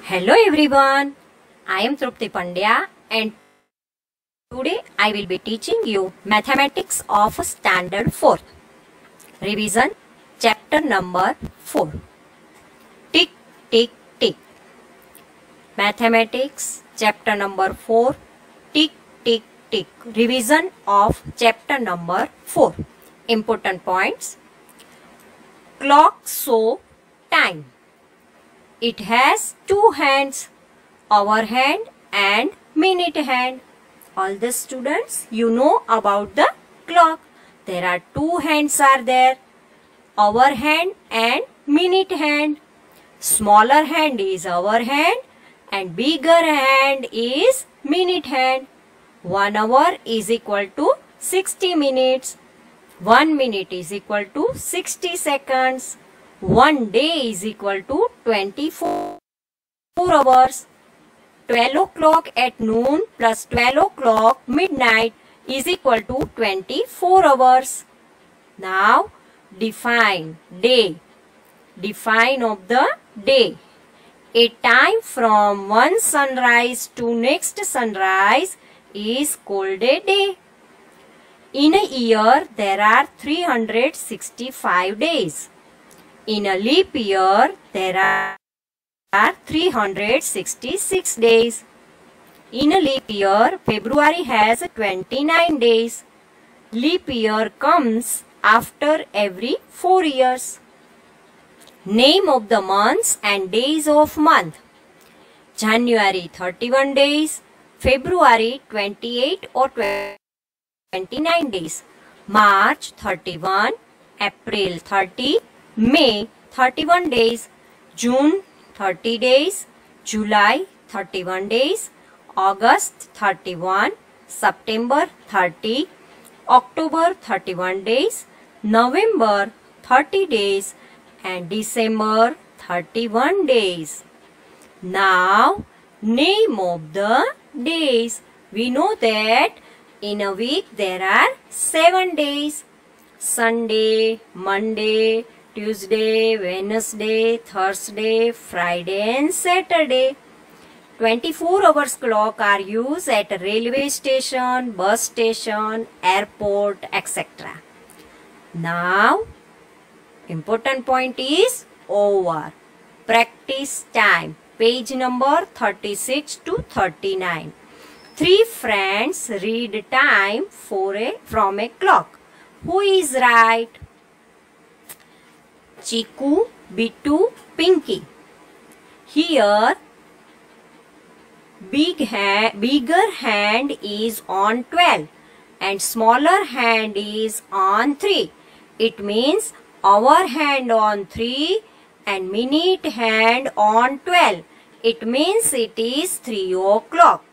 Hello everyone, I am Trupti Pandya and today I will be teaching you Mathematics of Standard 4. Revision chapter number 4. Tick, tick, tick. Mathematics chapter number 4. Tick, tick, tick. Revision of chapter number 4. Important points. Clock show time. It has two hands, hour hand and minute hand. All the students, you know about the clock. There are two hands are there, hour hand and minute hand. Smaller hand is hour hand and bigger hand is minute hand. 1 hour is equal to 60 minutes. 1 minute is equal to 60 seconds. 1 day is equal to 24 hours. 12 o'clock at noon plus 12 o'clock midnight is equal to 24 hours. Now define day. Define of the day. A time from one sunrise to next sunrise is called a day. In a year there are 365 days. In a leap year, there are 366 days. In a leap year, February has 29 days. Leap year comes after every 4 years. Name of the months and days of month. January 31 days, February 28 or 29 days, March 31, April 30, May 31 days, June 30 days, July 31 days, August 31, September 30, October 31 days, November 30 days and December 31 days. Now, name of the days. We know that in a week there are 7 days. Sunday, Monday, Tuesday, Wednesday, Thursday, Friday and Saturday. 24 hours clock are used at a railway station, bus station, airport, etc. Now, important point is over. Practice time. Page number 36 to 39. 3 friends read time from a clock. Who is right? Chiku, Bittu, Pinky. Here, bigger hand is on 12 and smaller hand is on 3. It means hour hand on 3 and minute hand on 12. It means it is 3 o'clock.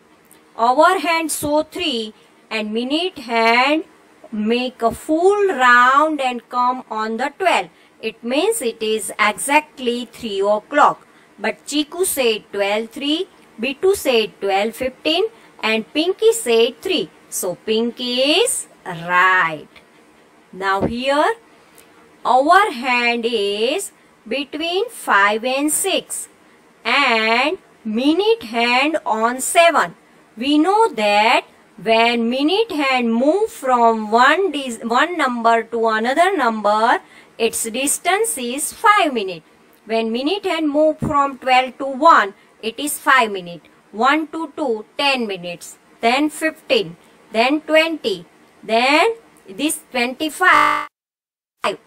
Hour hand show 3 and minute hand make a full round and come on the 12. It means it is exactly 3 o'clock. But Chiku said 12:03, Bittu said 12:15 and Pinky said 3. So Pinky is right. Now here our hand is between 5 and 6 and minute hand on 7. We know that when minute hand move from one number to another number, its distance is 5 minutes. When minute hand move from 12 to 1, it is 5 minutes. 1 to 2, 10 minutes. Then 15. Then 20. Then this 25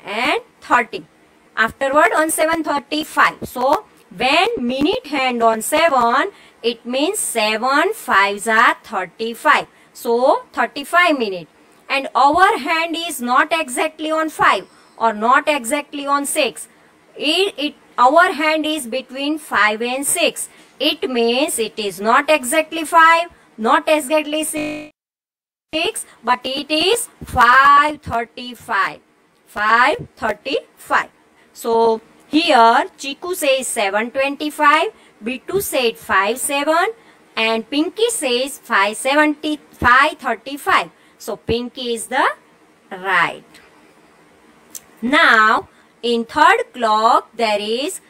and 30. Afterward on 7:35. So when minute hand on 7, it means 7 5s are 35. So 35 minutes. And our hand is not exactly on 5 or not exactly on 6. Our hand is between 5 and 6. It means it is not exactly 5, not exactly 6, but it is 5:35. 5:35. So here Chiku says 7:25, Bittu said 5:07 and Pinky says 5:35. So Pinky is the right. Now in third clock there is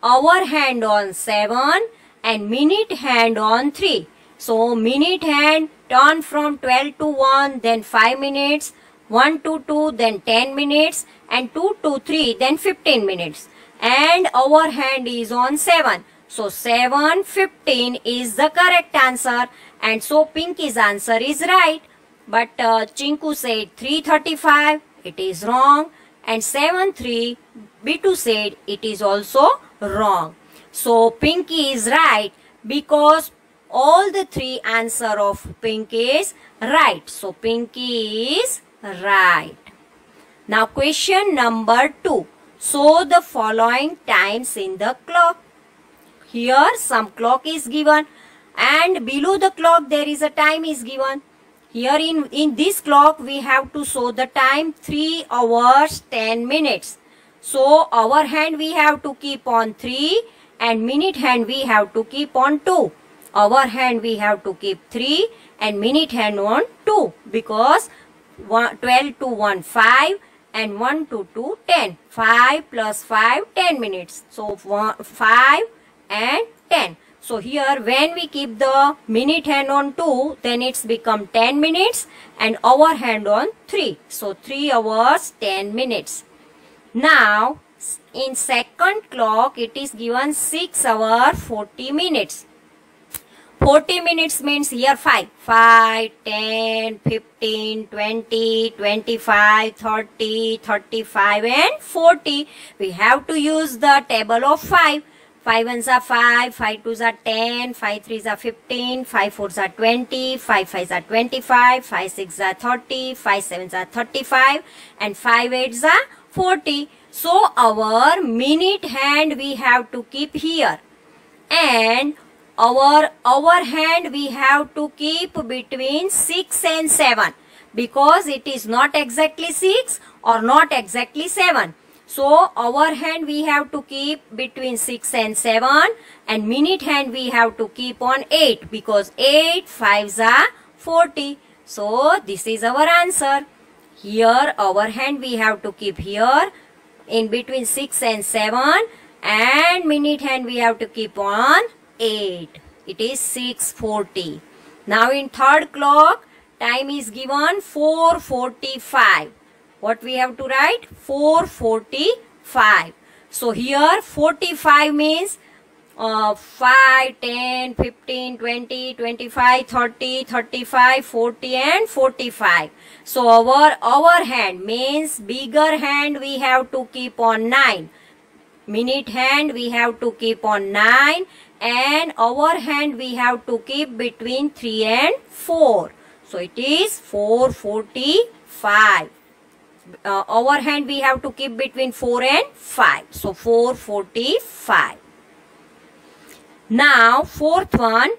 hour hand on 7 and minute hand on 3. So minute hand turn from 12 to 1, then 5 minutes, 1 to 2, then 10 minutes, and 2 to 3, then 15 minutes. And our hand is on 7. So 7:15 is the correct answer, and so Pinky's answer is right. But Chinku said 3:35, it is wrong, and 7:03, B2 said it is also wrong. So Pinky is right because all the three answer of Pinky is right. So Pinky is right. Now question number 2. Show the following times in the clock. Here some clock is given and below the clock there is a time is given. Here in this clock we have to show the time 3 hours 10 minutes. So our hand we have to keep on 3 and minute hand we have to keep on 2. Our hand we have to keep 3 and minute hand on 2 because 12 to 1 5 and 1 to 2 10. 5 plus 5 10 minutes. So 5 and 10. So here when we keep the minute hand on 2, then it's become 10 minutes and our hand on 3. So 3 hours 10 minutes. Now in second clock it is given 6 hours 40 minutes. 40 minutes means here 5, 10, 15, 20, 25, 30, 35 and 40. We have to use the table of 5. 5 ones are 5, 5 twos are 10, 5 threes are 15, 5 fours are 20, 5 fives are 25, 5 sixes are 30, 5 sevens are 35 and 5 eights are 40. So our minute hand we have to keep here and our hand we have to keep between 6 and 7 because it is not exactly 6 or not exactly 7. So our hand we have to keep between 6 and 7 and minute hand we have to keep on 8 because 8 fives are 40. So this is our answer. Here our hand we have to keep here in between 6 and 7 and minute hand we have to keep on 8. It is 6:40. Now in third clock time is given 4:45. What we have to write? 4:45. So here 45 means 5, 10, 15, 20, 25, 30, 35, 40 and 45. So our hand means bigger hand we have to keep on 9. Minute hand we have to keep on 9 and our hand we have to keep between 3 and 4. So it is 4:45. Our hand we have to keep between 4 and 5. So 4:45. Now fourth one,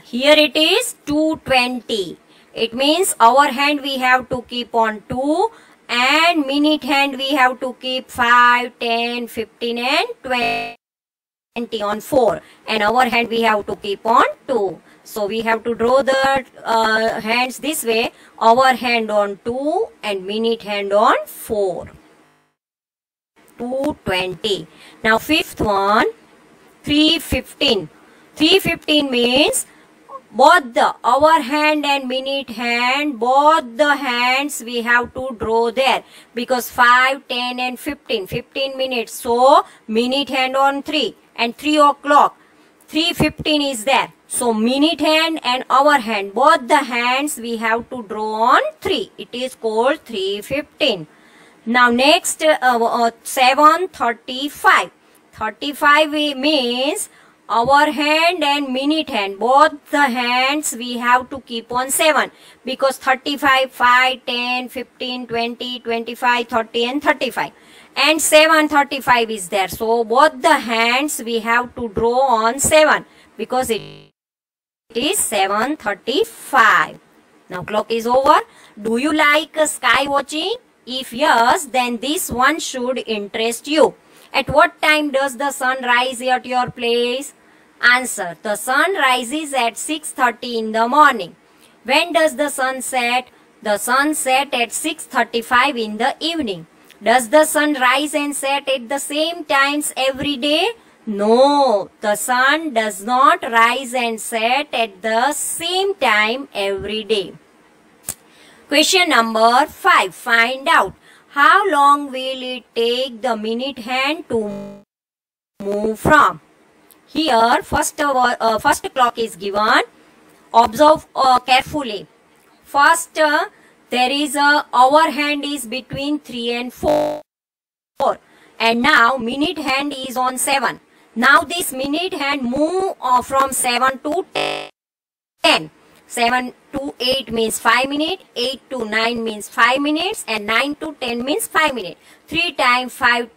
here it is 2:20. It means our hand we have to keep on 2 and minute hand we have to keep 5, 10, 15 and 20 on 4 and our hand we have to keep on 2. So we have to draw the hands this way. Our hand on 2 and minute hand on 4. 2:20. Now fifth one, 3:15. 3:15 means both our hand and minute hand, both the hands we have to draw there because 5, 10 and 15. 15 minutes. So minute hand on 3 and 3 o'clock. 3:15 is there. So minute hand and our hand, both the hands we have to draw on 3. It is called 3:15. Now next 7:35. 35 means our hand and minute hand, both the hands we have to keep on 7 because 35, 5, 10, 15, 20, 25, 30 and 35. And 7:35 is there. So both the hands we have to draw on 7 because it is 7:35. Now clock is over. Do you like sky watching? If yes, then this one should interest you. At what time does the sun rise at your place? Answer. The sun rises at 6:30 in the morning. When does the sun set? The sun set at 6:35 in the evening. Does the sun rise and set at the same times every day? No, the sun does not rise and set at the same time every day. Question number 5. Find out how long will it take the minute hand to move from. Here, first clock is given. Observe carefully. First, there is a hour hand is between 3 and 4. And now minute hand is on 7. Now this minute hand move from 7 to 10. 7 to 8 means 5 minutes, 8 to 9 means 5 minutes, and 9 to 10 means 5 minutes. 3 times 5,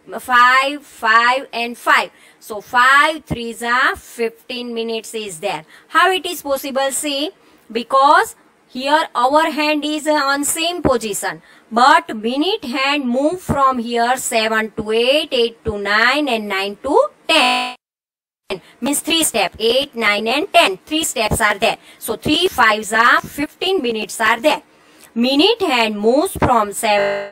5 and 5. So 5 3s are 15 minutes is there. How it is possible? See, because here our hand is on same position, but minute hand move from here 7 to 8, 8 to 9 and 9 to 10. Means 3 steps, 8, 9 and 10. 3 steps are there. So 3 5s are 15 minutes are there. Minute hand moves from 7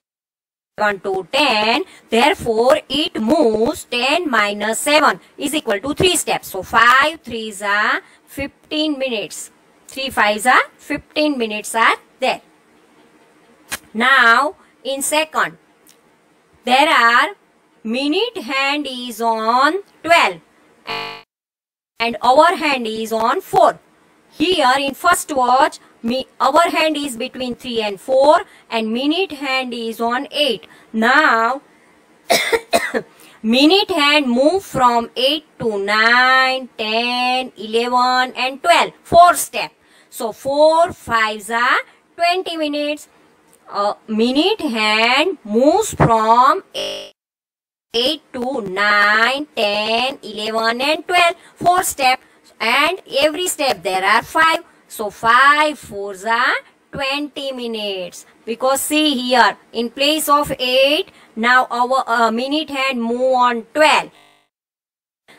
to 10. Therefore, it moves 10 minus 7 is equal to 3 steps. So 5 3s are 15 minutes. 3 5s are 15 minutes are there. Now, in second, there are minute hand is on 12. And our hand is on 4. Here in first watch, our hand is between 3 and 4 and minute hand is on 8. Now, minute hand move from 8 to 9, 10, 11 and 12. 4 step. So, 4 5s are 20 minutes. Minute hand moves from 8 to 9, 10, 11 and 12. 4 steps, and every step there are 5. So 5 4s are 20 minutes. Because see here, in place of 8, now our minute hand move on 12.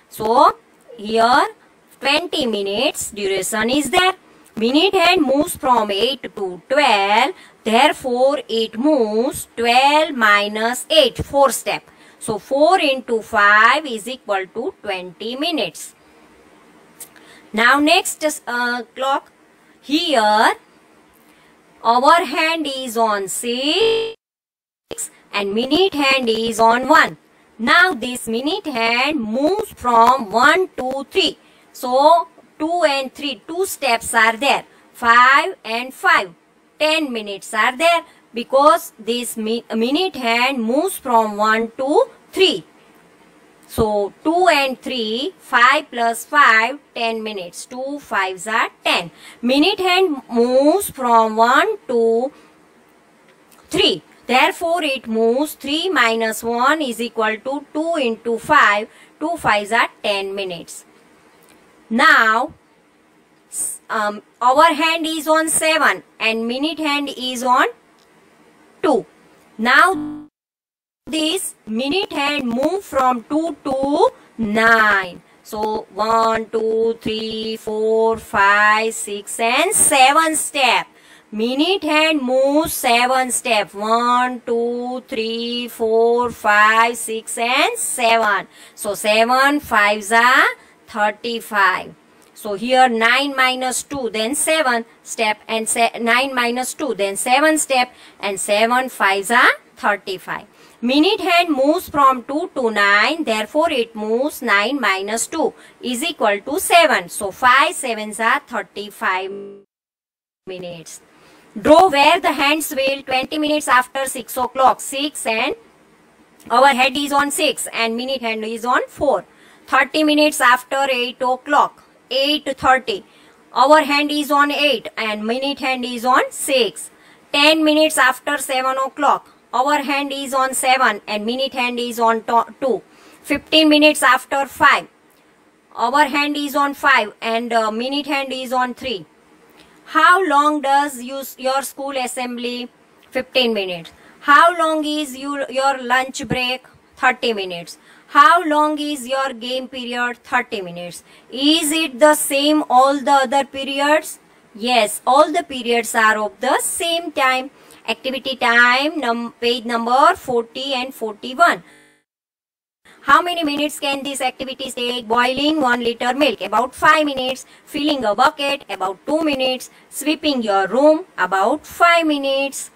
So here 20 minutes duration is there. Minute hand moves from 8 to 12. Therefore, it moves 12 minus 8, 4 step. So 4 into 5 is equal to 20 minutes. Now next clock. Here our hand is on 6 and minute hand is on 1. Now this minute hand moves from 1 to 3. So 2 and 3, 2 steps are there. 5 and 5, 10 minutes are there. Because this minute hand moves from 1 to 3. So 2 and 3, 5 plus 5, 10 minutes. 2 5s are 10. Minute hand moves from 1 to 3. Therefore, it moves 3 minus 1 is equal to 2 into 5. 2 5s are 10 minutes. Now, our hand is on 7 and minute hand is on 2. Now this minute hand move from 2 to 9. So 1, 2, 3, 4, 5, 6 and 7 step. Minute hand moves 7 step. 1, 2, 3, 4, 5, 6 and 7. So 7 5s are 35. So here 9 minus 2, then 7 step, and 9 minus 2, then 7 step, and 7 5s are 35. Minute hand moves from 2 to 9, therefore it moves 9 minus 2 is equal to 7. So 5 7s are 35 minutes. Draw where the hands will 20 minutes after 6 o'clock. 6 and our head is on 6 and minute hand is on 4. 30 minutes after 8 o'clock. 8:30. Our hand is on 8 and minute hand is on 6. 10 minutes after 7 o'clock. Our hand is on 7 and minute hand is on 2. 15 minutes after 5. Our hand is on 5 and minute hand is on 3. How long does your school assembly? 15 minutes. How long is your lunch break? 30 minutes. How long is your game period? 30 minutes. Is it the same all the other periods? Yes, all the periods are of the same time. Activity time, page number 40 and 41. How many minutes can these activities take? Boiling 1 liter milk, about 5 minutes. Filling a bucket, about 2 minutes. Sweeping your room, about 5 minutes.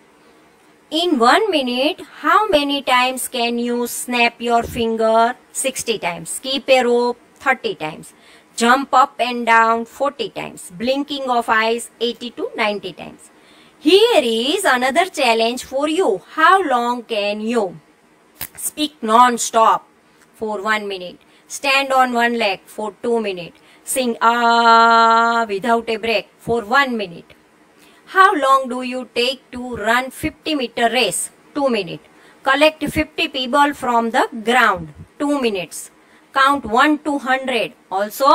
In 1 minute, how many times can you snap your finger? 60 times. Skip a rope, 30 times. Jump up and down, 40 times. Blinking of eyes, 80 to 90 times. Here is another challenge for you. How long can you speak non-stop for 1 minute? Stand on one leg for 2 minutes. Sing ah without a break for 1 minute. How long do you take to run 50-meter race? 2 minutes. Collect 50 people from the ground. 2 minutes. Count 1 to 100. Also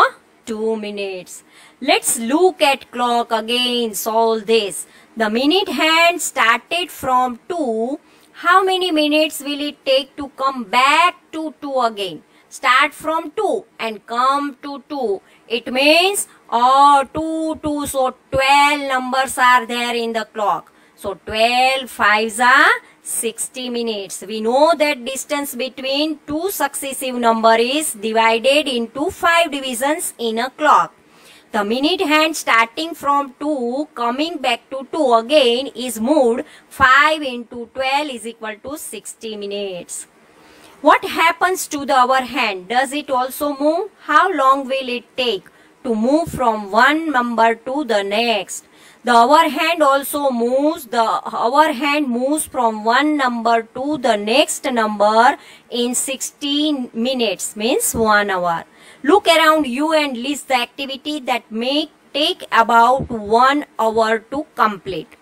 2 minutes. Let's look at clock again. Solve this. The minute hand started from 2. How many minutes will it take to come back to 2 again? Start from 2 and come to 2. It means 2, so 12 numbers are there in the clock. So 12 5s are 60 minutes. We know that distance between two successive numbers is divided into 5 divisions in a clock. The minute hand starting from 2 coming back to 2 again is moved. 5 into 12 is equal to 60 minutes. What happens to the hour hand? Does it also move? How long will it take to move from one number to the next? The hour hand also moves. The hour hand moves from one number to the next number in 16 minutes, means 1 hour. Look around you and list the activity that may take about 1 hour to complete.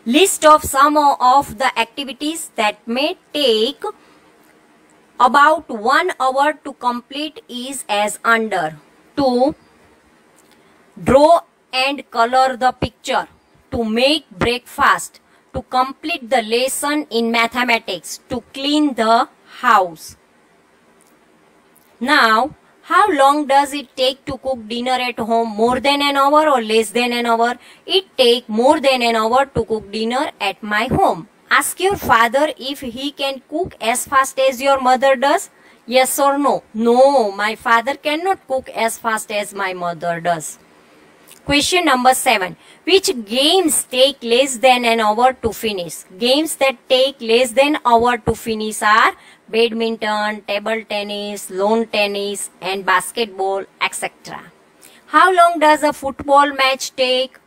List of some of the activities that may take about 1 hour to complete is as under. To draw and color the picture, to make breakfast, to complete the lesson in mathematics, to clean the house. Now, how long does it take to cook dinner at home? More than an hour or less than an hour? It takes more than an hour to cook dinner at my home. Ask your father if he can cook as fast as your mother does. Yes or no? No, my father cannot cook as fast as my mother does. Question number 7. Which games take less than an hour to finish? Games that take less than an hour to finish are badminton, table tennis, lawn tennis, and basketball, etc. How long does a football match take?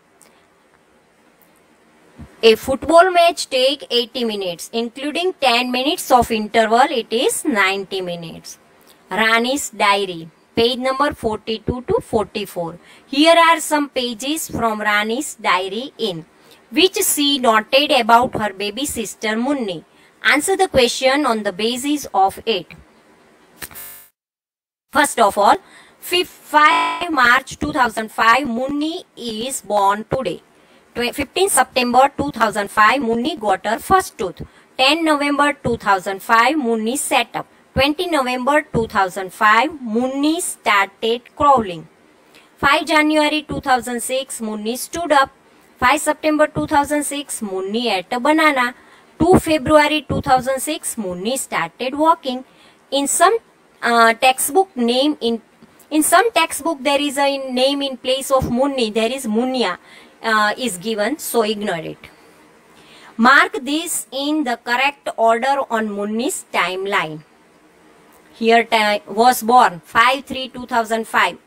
A football match take 80 minutes, including 10 minutes of interval. It is 90 minutes. Rani's diary. Page number 42 to 44. Here are some pages from Rani's diary in which she noted about her baby sister Munni. Answer the question on the basis of it. First of all, 5 March 2005, Munni is born today. 15 September 2005, Munni got her first tooth. 10 November 2005, Munni sat up. 20 November 2005, Munni started crawling. 5 January 2006, Munni stood up. 5 September 2006, Munni ate a banana. 2 February 2006, Munni started walking. In some textbook there is a name in place of Munni. There is Munya is given, so ignore it. Mark this in the correct order on Munni's timeline. Here was born 5/3/2005.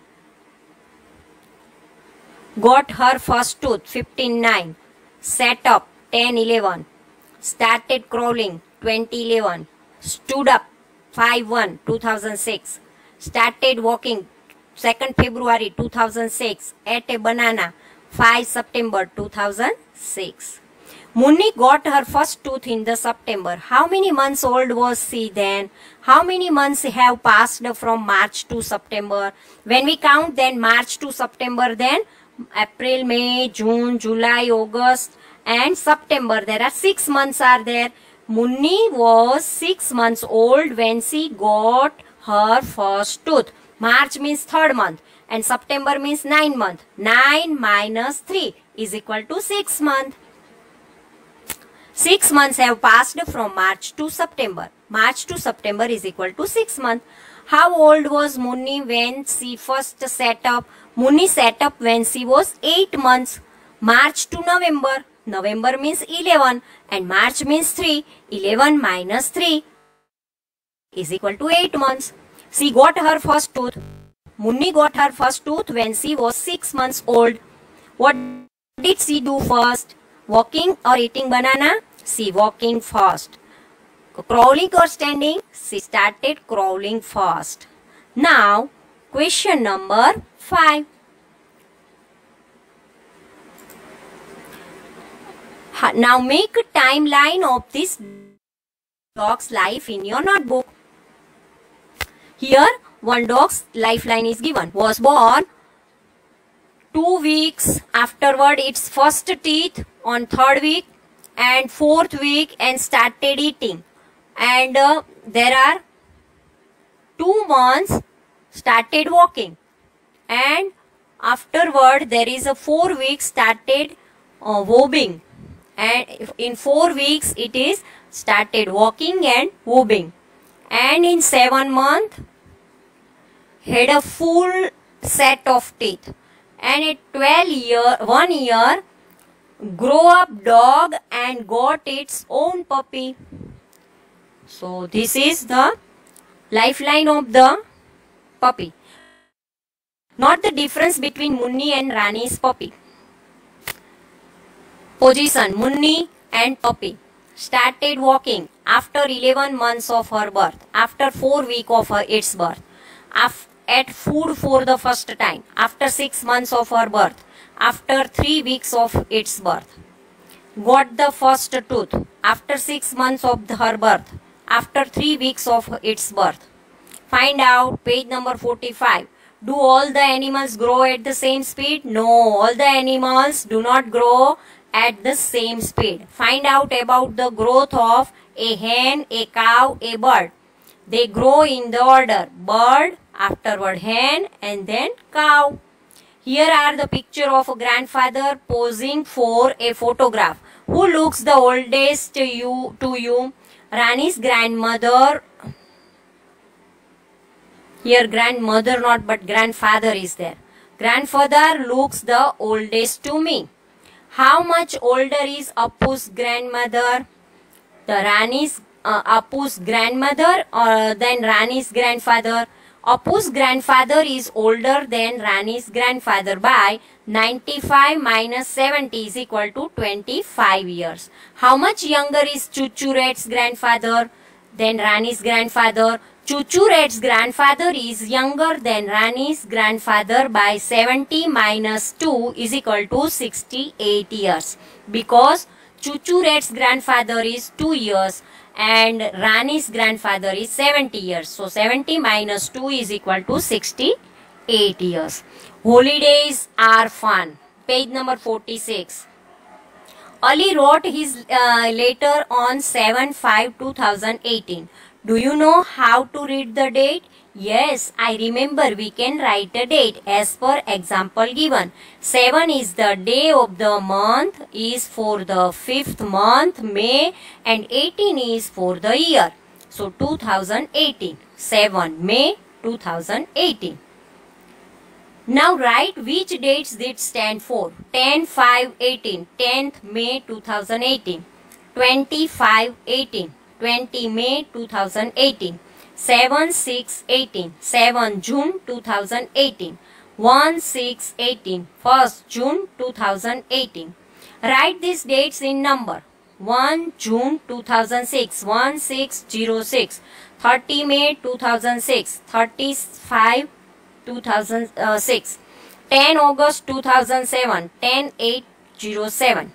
Got her first tooth 15/9. Sat up 10/11. Started crawling 20/11. Stood up 5/1/2006. Started walking 2nd February 2006. Ate a banana 5 September 2006. Munni got her first tooth in the September. How many months old was she then? How many months have passed from March to September? When we count then March to September, then April, May, June, July, August and September. There are 6 months are there. Munni was 6 months old when she got her first tooth. March means 3rd month and September means 9th month. 9 minus 3 is equal to 6 months. 6 months have passed from March to September. March to September is equal to 6 months. How old was Munni when she first set up? Munni set up when she was 8 months. March to November. November means 11 and March means 3. 11 minus 3 is equal to 8 months. She got her first tooth. Munni got her first tooth when she was 6 months old. What did she do first? Walking or eating banana? She walking first. Crawling or standing? She started crawling first. Now, question number 5. Now make a timeline of this dog's life in your notebook. Here, one dog's lifeline is given. Was born 2 weeks, afterward its first teeth on 3rd week and 4th week and started eating. And there are 2 months started walking, and afterward there is a 4 weeks started wobbing, and in 4 weeks it is started walking and wobbing, and in 7 months had a full set of teeth, and at 1 year grow up dog and got its own puppy. So this is the lifeline of the puppy. Not the difference between Munni and Rani's puppy. Position: Munni and puppy started walking after 11 months of her birth, after 4 weeks of its birth, ate food for the first time, after 6 months of her birth, after 3 weeks of its birth, got the first tooth after 6 months of her birth, after 3 weeks of its birth. Find out page number 45. Do all the animals grow at the same speed? No, all the animals do not grow at the same speed. Find out about the growth of a hen, a cow, a bird. They grow in the order bird, afterward hen, and then cow. Here are the picture of a grandfather posing for a photograph. Who looks the oldest to you? Rani's grandmother. Here grandmother not, but grandfather is there. Grandfather looks the oldest to me. How much older is Appu's grandmother? The Rani's Appu's grandmother or than Rani's grandfather? Appu's grandfather is older than Rani's grandfather by 95 minus 70 is equal to 25 years. How much younger is Chuchu Rat's grandfather than Rani's grandfather? Chuchu Rat's grandfather is younger than Rani's grandfather by 70 minus 2 is equal to 68 years. Because Chuchu Rat's grandfather is 2 years and Rani's grandfather is 70 years. So 70 minus 2 is equal to 68 years. Holidays are fun. Page number 46. Ali wrote his letter on 7/5/2018. Do you know how to read the date? Yes, I remember we can write a date as per example given. 7 is the day of the month, is for the 5th month, May, and 18 is for the year. So 2018, 7 May 2018. Now write which dates it stand for. 10/5/18, 10th May 2018. 20/5/18, 20 May 2018. 7/6/18, 7 June 2018. 1/6/18, 1st June 2018. Write these dates in number. 1 June 2006, 1606. 30 May 2006, 35/2006. 10 August 2007, 10/8/07.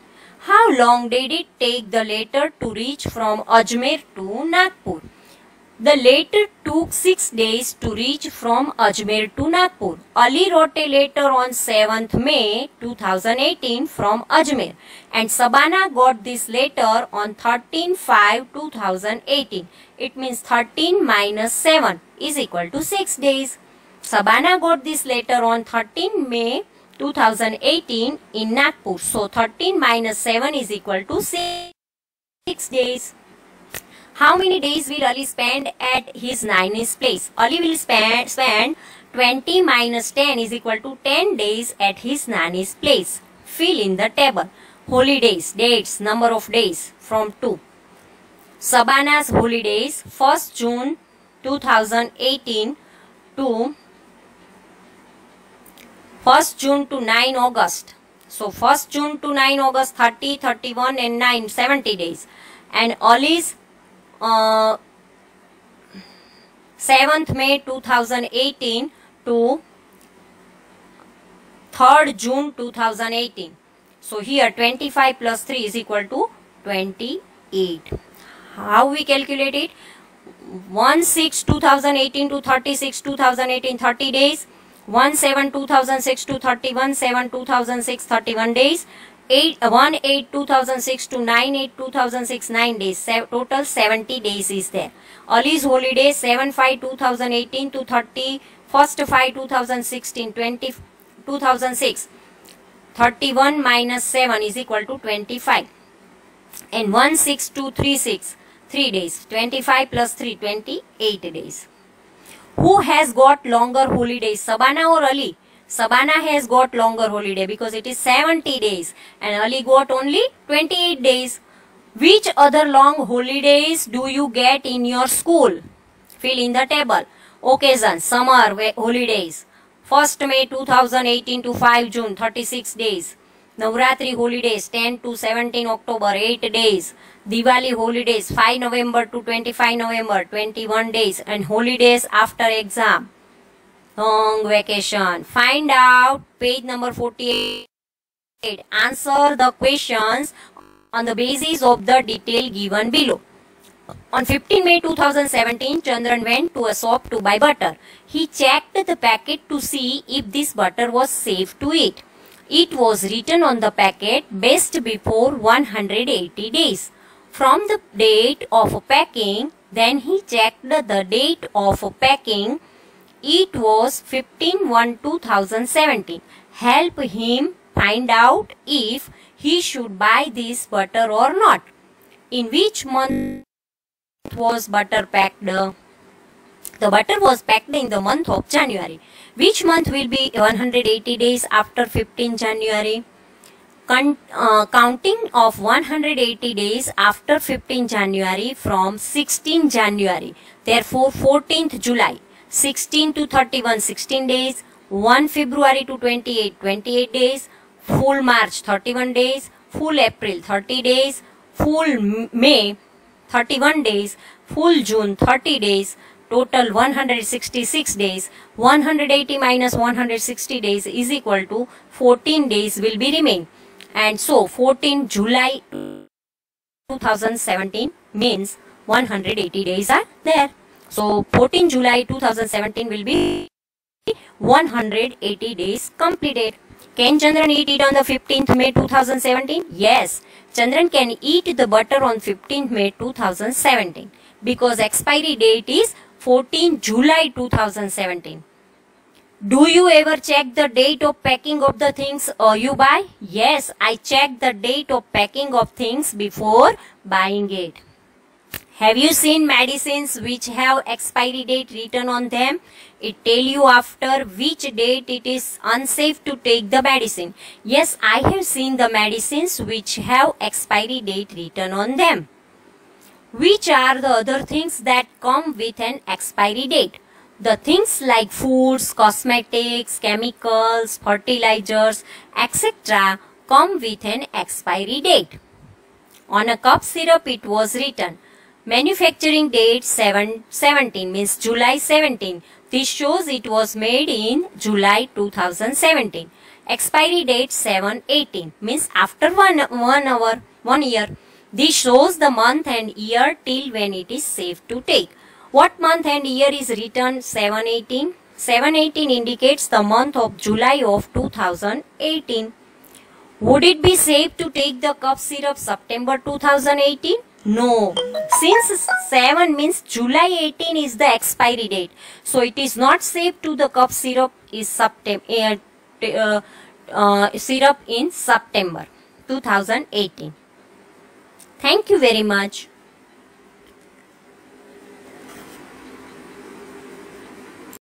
How long did it take the letter to reach from Ajmer to Nagpur? The letter took 6 days to reach from Ajmer to Nagpur. Ali wrote a letter on 7th May 2018 from Ajmer, and Sabana got this letter on 13/5/2018. It means 13 minus 7 is equal to 6 days. Sabana got this letter on 13 May 2018 in Nagpur. So 13 minus 7 is equal to 6 days. How many days will Ali spend at his nanny's place? Ali will spend 20 minus 10 is equal to 10 days at his nanny's place. Fill in the table. Holidays, dates, number of days from 2. Sabana's holidays 1st June 2018 to 1st June to 9 August. So 1st June to 9 August, 30, 31 and 9, 70 days. And Ali's 7th May 2018 to 3rd June 2018. So here 25 plus 3 is equal to 28. How we calculate it? 1/6/2018 to 36/2018 30 days. 1/7/2006 to 31/7/2006 31 days. 1/8/2006 to 9/8/2006 9 days. Total 70 days is there. Ali's holiday 7/5/2018 to 31/5/2016 2006. 31 minus 7 is equal to 25. And 1/6/236 3 days. 25 plus 3 28 days. Who has got longer holidays, Sabana or Ali? Sabana has got longer holiday because it is 70 days and Ali got only 28 days. Which other long holidays do you get in your school? Fill in the table. Occasions, summer holidays. 1st May 2018 to 5 June, 36 days. Navratri holidays, 10 to 17 October, 8 days. Diwali holidays, 5 November to 25 November, 21 days. And holidays after exam. Long vacation. Find out page number 48. Answer the questions on the basis of the detail given below. On 15 May 2017, Chandran went to a shop to buy butter. He checked the packet to see if this butter was safe to eat. It was written on the packet best before 180 days. From the date of packing, then he checked the date of packing. It was 15/1/2017. Help him find out if he should buy this butter or not. In which month was butter packed? The butter was packed in the month of January. Which month will be 180 days after 15 January? Counting of 180 days after 15 January from 16 January. Therefore, 14th July. 16 to 31, 16 days. 1 February to 28, 28 days. Full March, 31 days. Full April, 30 days. Full May, 31 days. Full June, 30 days. Total 166 days. 180 minus 160 days is equal to 14 days will be remain. And so 14 July 2017 means 180 days are there. So 14 July 2017 will be 180 days completed. Can Chandran eat it on the 15th May 2017? Yes, Chandran can eat the butter on 15th May 2017 because expiry date is 14 July 2017. Do you ever check the date of packing of the things you buy? Yes, I check the date of packing of things before buying it. Have you seen medicines which have expiry date written on them? It tell you after which date it is unsafe to take the medicine. Yes, I have seen the medicines which have expiry date written on them. Which are the other things that come with an expiry date? The things like foods, cosmetics, chemicals, fertilizers, etc. come with an expiry date. On a cough syrup it was written manufacturing date 17 means July 17. This shows it was made in July 2017. Expiry date 7/18 means after one year. This shows the month and year till when it is safe to take. What month and year is written 7/18? 7/18 indicates the month of July of 2018. Would it be safe to take the cough syrup September 2018? No. Since 7 means July 18 is the expiry date. So it is not safe to the cough syrup is syrup in September 2018. Thank you very much.